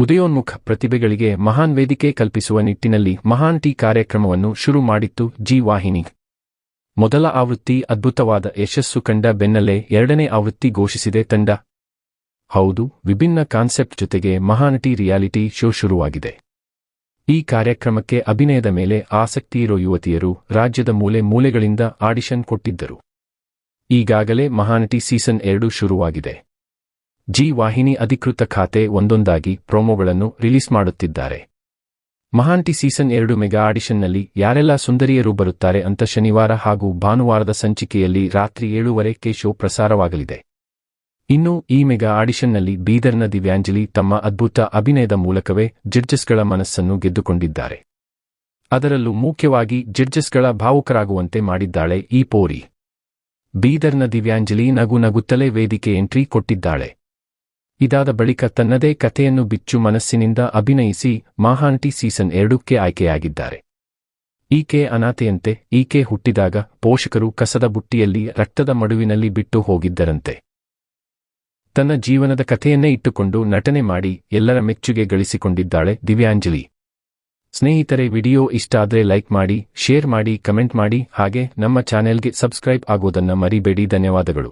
ಉದಯೋನ್ಮುಖ ಪ್ರತಿಭೆಗಳಿಗೆ ಮಹಾನ್ ವೇದಿಕೆ ಕಲ್ಪಿಸುವ ನಿಟ್ಟಿನಲ್ಲಿ ಮಹಾನ್ ಟಿ ಕಾರ್ಯಕ್ರಮವನ್ನು ಶುರು ಮಾಡಿತ್ತು ಜಿ ವಾಹಿನಿ. ಮೊದಲ ಆವೃತ್ತಿ ಅದ್ಭುತವಾದ ಯಶಸ್ಸು ಕಂಡ ಬೆನ್ನಲ್ಲೇ ಎರಡನೇ ಆವೃತ್ತಿ ಘೋಷಿಸಿದೆ ತಂಡ. ಹೌದು, ವಿಭಿನ್ನ ಕಾನ್ಸೆಪ್ಟ್ ಜೊತೆಗೆ ಮಹಾನ್ ಟಿ ರಿಯಾಲಿಟಿ ಶೋ ಶುರುವಾಗಿದೆ. ಈ ಕಾರ್ಯಕ್ರಮಕ್ಕೆ ಅಭಿನಯದ ಮೇಲೆ ಆಸಕ್ತಿಯಿರೋ ಯುವತಿಯರು ರಾಜ್ಯದ ಮೂಲೆ ಮೂಲೆಗಳಿಂದ ಆಡಿಷನ್ ಕೊಟ್ಟಿದ್ದರು. ಈಗಾಗಲೇ ಮಹಾನ್ ಟಿ ಸೀಸನ್ 2 ಶುರುವಾಗಿದೆ. ಜಿ ವಾಹಿನಿ ಅಧಿಕೃತ ಖಾತೆ ಒಂದೊಂದಾಗಿ ಪ್ರೋಮೋಗಳನ್ನು ರಿಲೀಸ್ ಮಾಡುತ್ತಿದ್ದಾರೆ. ಮಹಾನ್ ಟಿ ಸೀಸನ್ 2 ಮೆಗಾ ಆಡಿಷನ್ನಲ್ಲಿ ಯಾರೆಲ್ಲ ಸುಂದರಿಯರು ಬರುತ್ತಾರೆ ಅಂತ ಶನಿವಾರ ಹಾಗೂ ಭಾನುವಾರದ ಸಂಚಿಕೆಯಲ್ಲಿ ರಾತ್ರಿ 7:15ಕ್ಕೆ ಶೋ ಪ್ರಸಾರವಾಗಲಿದೆ. ಇನ್ನು ಈ ಮೆಗಾ ಆಡಿಷನ್ನಲ್ಲಿ ಬೀದರ್ನ ದಿವ್ಯಾಂಜಲಿ ತಮ್ಮ ಅದ್ಭುತ ಅಭಿನಯದ ಮೂಲಕವೇ ಜಡ್ಜಸ್ಗಳ ಮನಸ್ಸನ್ನು ಗೆದ್ದುಕೊಂಡಿದ್ದಾರೆ. ಅದರಲ್ಲೂ ಮುಖ್ಯವಾಗಿ ಜಡ್ಜಸ್ಗಳ ಭಾವುಕರಾಗುವಂತೆ ಮಾಡಿದ್ದಾಳೆ ಈ ಪೋರಿ. ಬೀದರ್ನ ದಿವ್ಯಾಂಜಲಿ ನಗು ನಗುತ್ತಲೇ ವೇದಿಕೆ ಎಂಟ್ರಿ ಕೊಟ್ಟಿದ್ದಾಳೆ. ಇದಾದ ಬಳಿಕ ತನ್ನದೇ ಕಥೆಯನ್ನು ಬಿಚ್ಚು ಮನಸ್ಸಿನಿಂದ ಅಭಿನಯಿಸಿ ಮಹಾನ್ ಟಿ ಸೀಸನ್ 2ಕ್ಕೆ ಆಯ್ಕೆಯಾಗಿದ್ದಾರೆ. ಈಕೆ ಅನಾಥೆಯಂತೆ. ಈಕೆ ಹುಟ್ಟಿದಾಗ ಪೋಷಕರು ಕಸದ ಬುಟ್ಟಿಯಲ್ಲಿ ರಕ್ತದ ಮಡುವಿನಲ್ಲಿ ಬಿಟ್ಟು ಹೋಗಿದ್ದರಂತೆ. ತನ್ನ ಜೀವನದ ಕಥೆಯನ್ನೇ ಇಟ್ಟುಕೊಂಡು ನಟನೆ ಮಾಡಿ ಎಲ್ಲರ ಮೆಚ್ಚುಗೆ ಗಳಿಸಿಕೊಂಡಿದ್ದಾಳೆ ದಿವ್ಯಾಂಜಲಿ. ಸ್ನೇಹಿತರೆ, ವಿಡಿಯೋ ಇಷ್ಟ ಆದ್ರೆ ಲೈಕ್ ಮಾಡಿ, ಶೇರ್ ಮಾಡಿ, ಕಮೆಂಟ್ ಮಾಡಿ, ಹಾಗೆ ನಮ್ಮ ಚಾನೆಲ್ಗೆ ಸಬ್ಸ್ಕ್ರೈಬ್ ಆಗೋದನ್ನ ಮರಿಬೇಡಿ. ಧನ್ಯವಾದಗಳು.